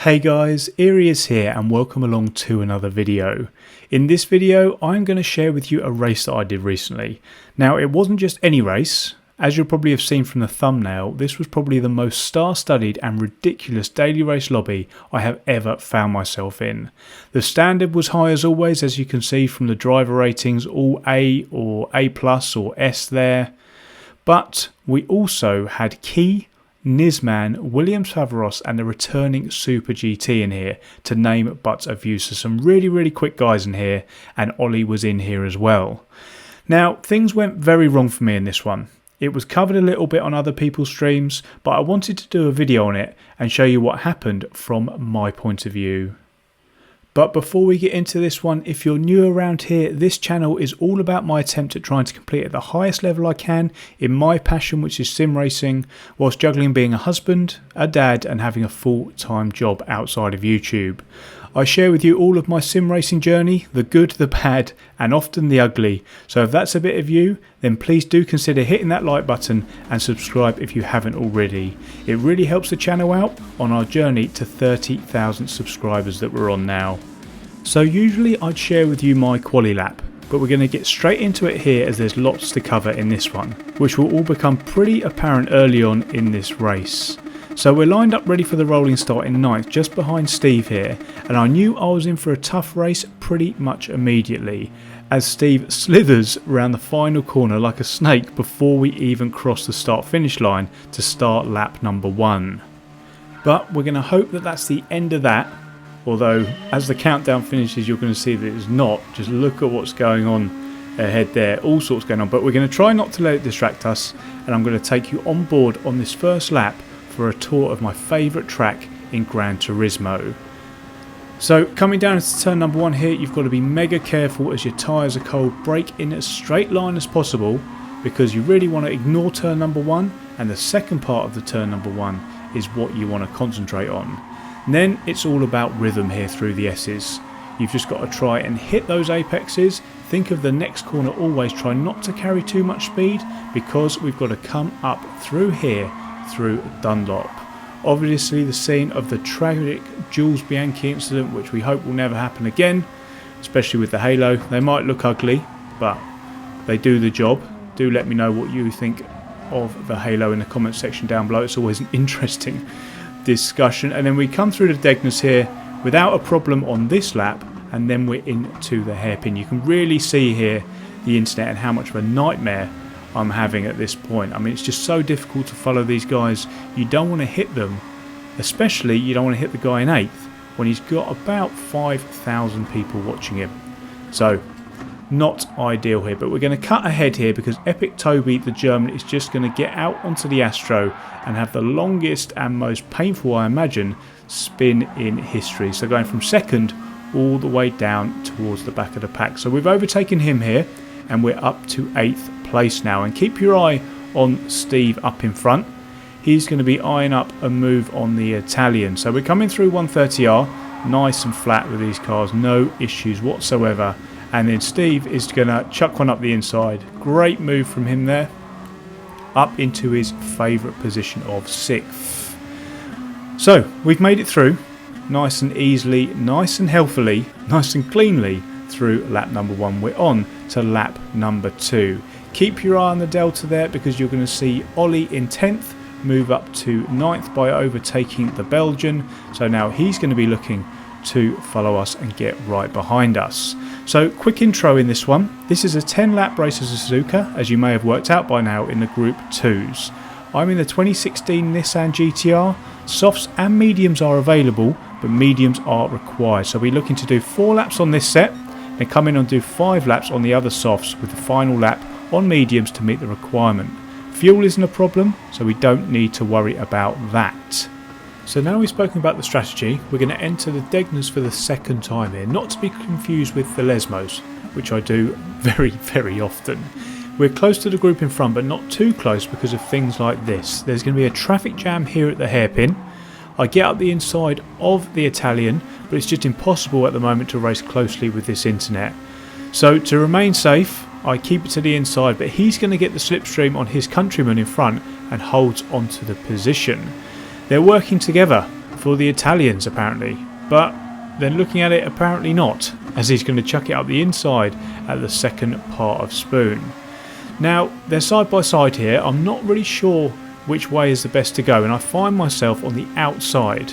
Hey guys, Erie is here and welcome along to another video. In this video I'm going to share with you a race that I did recently. Now it wasn't just any race. As you'll probably have seen from the thumbnail, this was probably the most star-studded and ridiculous daily race lobby I have ever found myself in. The standard was high as always, as you can see from the driver ratings, all A or A+ or S there. But we also had TheKie, Nisman, Williams Favros and the returning Super GT in here, to name but a few. So some really quick guys in here, and Ollie was in here as well. Now things went very wrong for me in this one. It was covered a little bit on other people's streams, but I wanted to do a video on it and show you what happened from my point of view. But before we get into this one, if you're new around here, this channel is all about my attempt at trying to complete at the highest level I can in my passion, which is sim racing, whilst juggling being a husband, a dad and having a full-time job outside of YouTube. I share with you all of my sim racing journey, the good, the bad and often the ugly. So if that's a bit of you, then please do consider hitting that like button and subscribe if you haven't already. It really helps the channel out on our journey to 30,000 subscribers that we're on now. So usually I'd share with you my quali lap, but we're going to get straight into it here as there's lots to cover in this one, which will all become pretty apparent early on in this race. So we're lined up ready for the rolling start in 9th, just behind Steve here, and I knew I was in for a tough race pretty much immediately, as Steve slithers around the final corner like a snake before we even cross the start finish line to start lap number 1. But we're going to hope that that's the end of that, although as the countdown finishes you're going to see that it's not. Just look at what's going on ahead there, all sorts going on, but we're going to try not to let it distract us, and I'm going to take you on board on this first lap for a tour of my favourite track in Gran Turismo. So coming down into turn number 1 here, you've got to be mega careful as your tyres are cold. Brake in a straight line as possible, because you really want to ignore turn number 1, and the second part of the turn number 1 is what you want to concentrate on. And then it's all about rhythm here through the S's. You've just got to try and hit those apexes. Think of the next corner always, try not to carry too much speed, because we've got to come up through here through Dunlop. Obviously the scene of the tragic Jules Bianchi incident, which we hope will never happen again, especially with the halo. They might look ugly, but they do the job. Do let me know what you think of the halo in the comment section down below. It's always an interesting discussion. And then we come through the Degnus here without a problem on this lap, and then we're into the hairpin. You can really see here the internet and how much of a nightmare I'm having at this point. I mean, it's just so difficult to follow these guys. You don't want to hit them, especially you don't want to hit the guy in 8th when he's got about 5,000 people watching him. So not ideal here, but we're going to cut ahead here because Epic Toby, the German, is just going to get out onto the Astro and have the longest and most painful, I imagine, spin in history. So going from 2nd all the way down towards the back of the pack. So we've overtaken him here and we're up to 8th place now, and keep your eye on Steve up in front. He's going to be eyeing up a move on the Italian. So we're coming through 130R, nice and flat with these cars, no issues whatsoever. And then Steve is going to chuck one up the inside. Great move from him there, up into his favourite position of 6th. So we've made it through nice and easily, nice and healthily, nice and cleanly through lap number 1. We're on to lap number 2. Keep your eye on the delta there, because you're going to see Ollie in 10th move up to 9th by overtaking the Belgian. So now he's going to be looking to follow us and get right behind us. So quick intro in this one. This is a 10 lap race as a Suzuka, as you may have worked out by now in the Group 2s. I'm in the 2016 Nissan GTR. Softs and mediums are available, but mediums are required. So we're looking to do 4 laps on this set, then come in and do 5 laps on the other softs, with the final lap on mediums to meet the requirement. Fuel isn't a problem, so we don't need to worry about that. So now we've spoken about the strategy, we're going to enter the Degnus for the 2nd time here, not to be confused with the Lesmos, which I do very often. We're close to the group in front, but not too close because of things like this. There's going to be a traffic jam here at the hairpin. I get up the inside of the Italian, but it's just impossible at the moment to race closely with this internet. So to remain safe, I keep it to the inside, but he's going to get the slipstream on his countryman in front and holds onto the position. They're working together, for the Italians apparently, but then looking at it, apparently not, as he's going to chuck it up the inside at the second part of spoon. Now they're side by side here. I'm not really sure which way is the best to go, and I find myself on the outside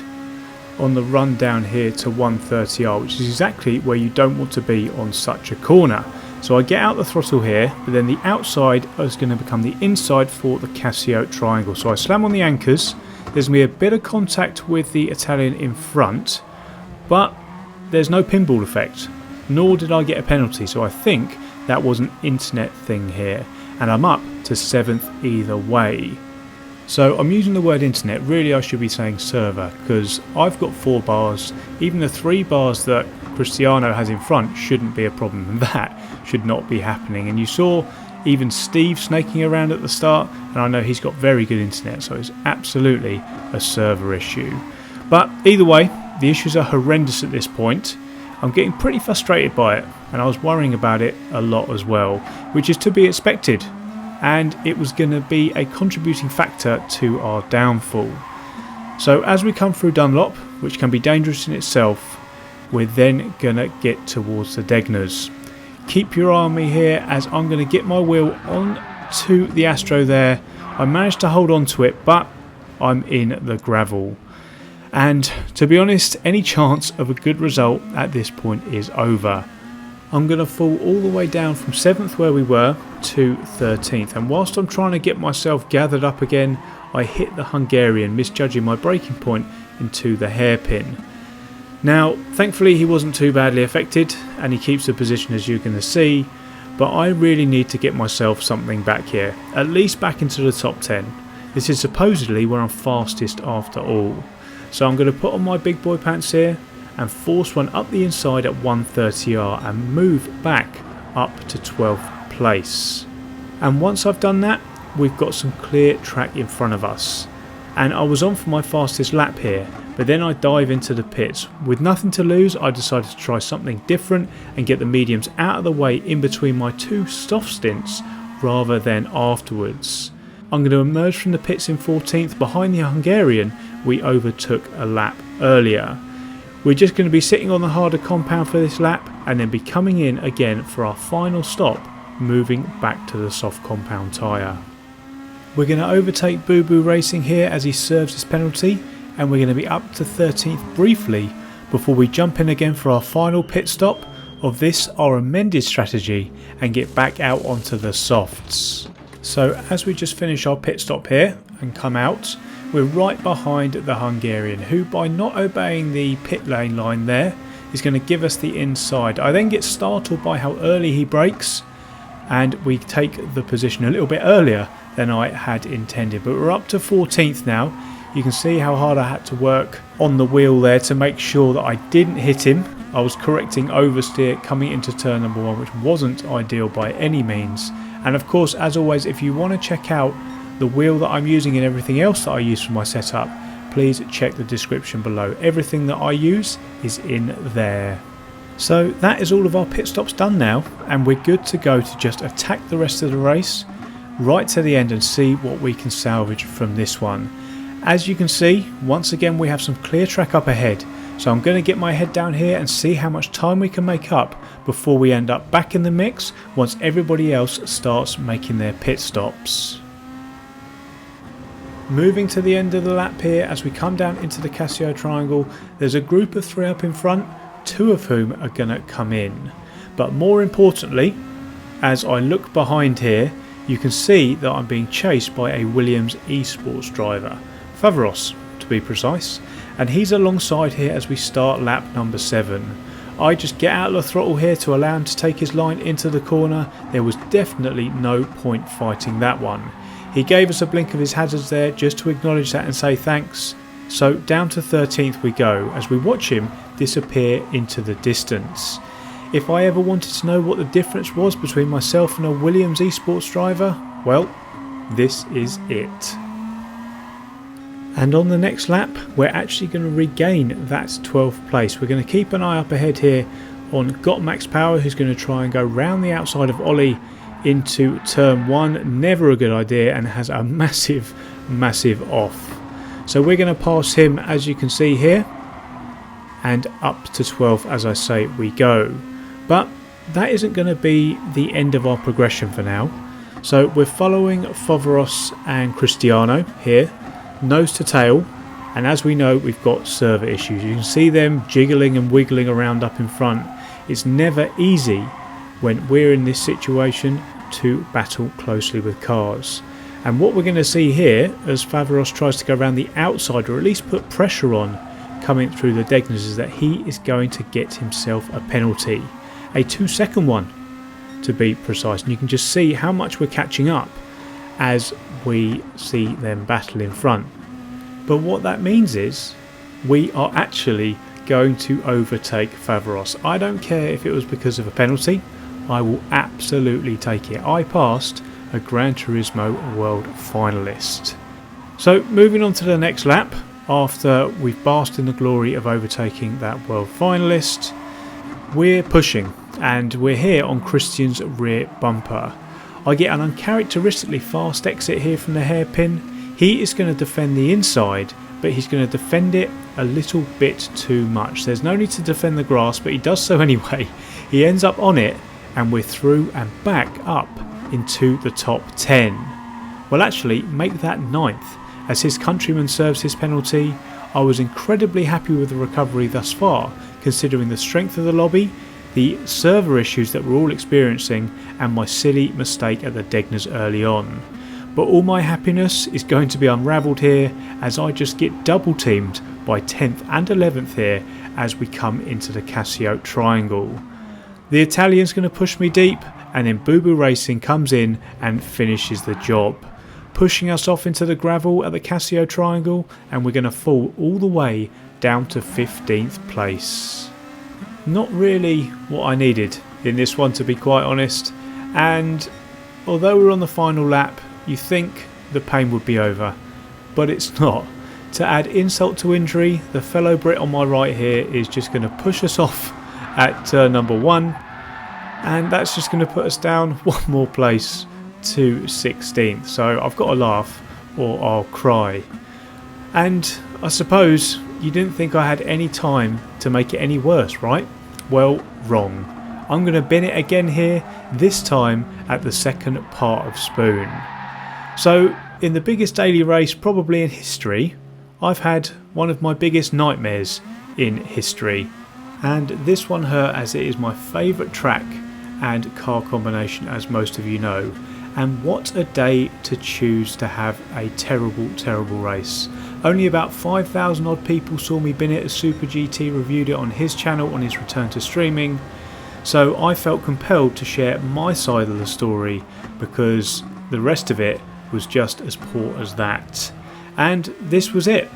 on the run down here to 130R, which is exactly where you don't want to be on such a corner. So I get out the throttle here, but then the outside is going to become the inside for the Casio triangle. So I slam on the anchors. There's going to be a bit of contact with the Italian in front, but there's no pinball effect, nor did I get a penalty. So I think that was an internet thing here, and I'm up to 7th either way. So I'm using the word internet, really I should be saying server, because I've got 4 bars. Even the 3 bars that Cristiano has in front shouldn't be a problem, and that should not be happening. And you saw even Steve snaking around at the start, and I know he's got very good internet, so it's absolutely a server issue. But either way, the issues are horrendous at this point. I'm getting pretty frustrated by it, and I was worrying about it a lot as well, which is to be expected. And it was going to be a contributing factor to our downfall. So as we come through Dunlop, which can be dangerous in itself, we're then going to get towards the Degners. Keep your eye on me here, as I'm going to get my wheel on to the Astro there. I managed to hold on to it, but I'm in the gravel. And to be honest, any chance of a good result at this point is over. I'm going to fall all the way down from 7th where we were to 13th, and whilst I'm trying to get myself gathered up again, I hit the Hungarian, misjudging my braking point into the hairpin. Now thankfully he wasn't too badly affected, and he keeps the position as you're going to see, but I really need to get myself something back here, at least back into the top 10. This is supposedly where I'm fastest after all. So I'm going to put on my big boy pants here and force one up the inside at 130R and move back up to 12th place. And once I've done that, we've got some clear track in front of us. And I was on for my fastest lap here, but then I dive into the pits. With nothing to lose, I decided to try something different and get the mediums out of the way in between my 2 soft stints rather than afterwards. I'm going to emerge from the pits in 14th behind the Hungarian we overtook a lap earlier. We're just going to be sitting on the harder compound for this lap and then be coming in again for our final stop, moving back to the soft compound tyre. We're going to overtake Boo Boo Racing here as he serves his penalty, and we're going to be up to 13th briefly before we jump in again for our final pit stop of this, our amended strategy, and get back out onto the softs. So as we just finish our pit stop here and come out, we're right behind the Hungarian, who by not obeying the pit lane line there is going to give us the inside. I then get startled by how early he brakes, and we take the position a little bit earlier than I had intended. But we're up to 14th now. You can see how hard I had to work on the wheel there to make sure that I didn't hit him. I was correcting oversteer coming into turn number 1, which wasn't ideal by any means. And of course, as always, if you want to check out the wheel that I'm using and everything else that I use for my setup, please check the description below. Everything that I use is in there. So that is all of our pit stops done now, and we're good to go to just attack the rest of the race right to the end and see what we can salvage from this one. As you can see, once again we have some clear track up ahead, so I'm going to get my head down here and see how much time we can make up before we end up back in the mix once everybody else starts making their pit stops. Moving to the end of the lap here, as we come down into the Casio triangle, there's a group of 3 up in front, 2 of whom are going to come in. But more importantly, as I look behind here, you can see that I'm being chased by a Williams eSports driver, Favros to be precise, and he's alongside here as we start lap number 7. I just get out of the throttle here to allow him to take his line into the corner. There was definitely no point fighting that one. He gave us a blink of his hazards there just to acknowledge that and say thanks. So down to 13th we go as we watch him disappear into the distance. If I ever wanted to know what the difference was between myself and a Williams eSports driver, well, this is it. And on the next lap, we're actually going to regain that 12th place. We're going to keep an eye up ahead here on Got Max Power, who's going to try and go round the outside of Ollie into turn 1. Never a good idea, and has a massive off. So we're going to pass him, as you can see here, and up to 12 as I say we go. But that isn't going to be the end of our progression for now. So we're following Foveros and Cristiano here, nose to tail, and as we know we've got server issues. You can see them jiggling and wiggling around up in front. It's never easy when we're in this situation to battle closely with cars. And what we're going to see here as Foveros tries to go around the outside, or at least put pressure on coming through the Degners, is that he is going to get himself a penalty, a 2-second one to be precise. And you can just see how much we're catching up as we see them battle in front. But what that means is we are actually going to overtake Foveros. I don't care if it was because of a penalty, I will absolutely take it. I passed a Gran Turismo World Finalist. So moving on to the next lap, after we've basked in the glory of overtaking that World Finalist, we're pushing and we're here on Christian's rear bumper. I get an uncharacteristically fast exit here from the hairpin. He is going to defend the inside, but he's going to defend it a little bit too much. There's no need to defend the grass, but he does so anyway. He ends up on it and we're through and back up into the top 10. Well, actually make that 9th as his countryman serves his penalty. I was incredibly happy with the recovery thus far, considering the strength of the lobby, the server issues that we're all experiencing, and my silly mistake at the Degners early on. But all my happiness is going to be unravelled here as I just get double teamed by 10th and 11th here as we come into the Casio triangle. The Italian's going to push me deep, and then Boo Boo Racing comes in and finishes the job, pushing us off into the gravel at the Casio triangle, and we're going to fall all the way down to 15th place. Not really what I needed in this one, to be quite honest, and although we're on the final lap, you think the pain would be over, but it's not. To add insult to injury, the fellow Brit on my right here is just going to push us off at turn number 1, and that's just going to put us down one more place to 16th. So I've got to laugh or I'll cry. And I suppose you didn't think I had any time to make it any worse, right? Well, wrong. I'm going to bin it again here, this time at the second part of Spoon. So in the biggest daily race probably in history, I've had one of my biggest nightmares in history. And this one hurt as it is my favourite track and car combination, as most of you know. And what a day to choose to have a terrible, terrible race. Only about 5,000 odd people saw me bin it as Super GT reviewed it on his channel on his return to streaming. So I felt compelled to share my side of the story because the rest of it was just as poor as that. And this was it.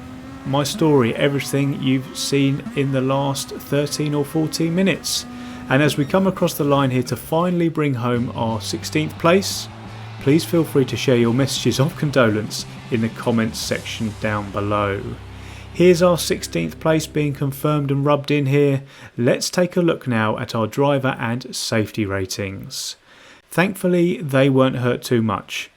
My story, everything you've seen in the last 13 or 14 minutes. And as we come across the line here to finally bring home our 16th place, please feel free to share your messages of condolence in the comments section down below. Here's our 16th place being confirmed and rubbed in here. Let's take a look now at our driver and safety ratings. Thankfully they weren't hurt too much.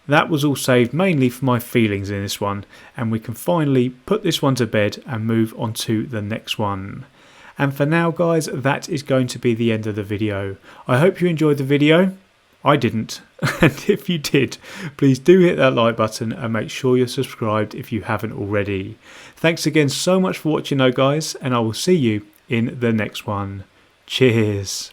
That was all saved mainly for my feelings in this one, and we can finally put this one to bed and move on to the next one. And for now guys, that is going to be the end of the video. I hope you enjoyed the video. I didn't, and if you did, please do hit that like button and make sure you're subscribed if you haven't already. Thanks again so much for watching though guys, and I will see you in the next one. Cheers.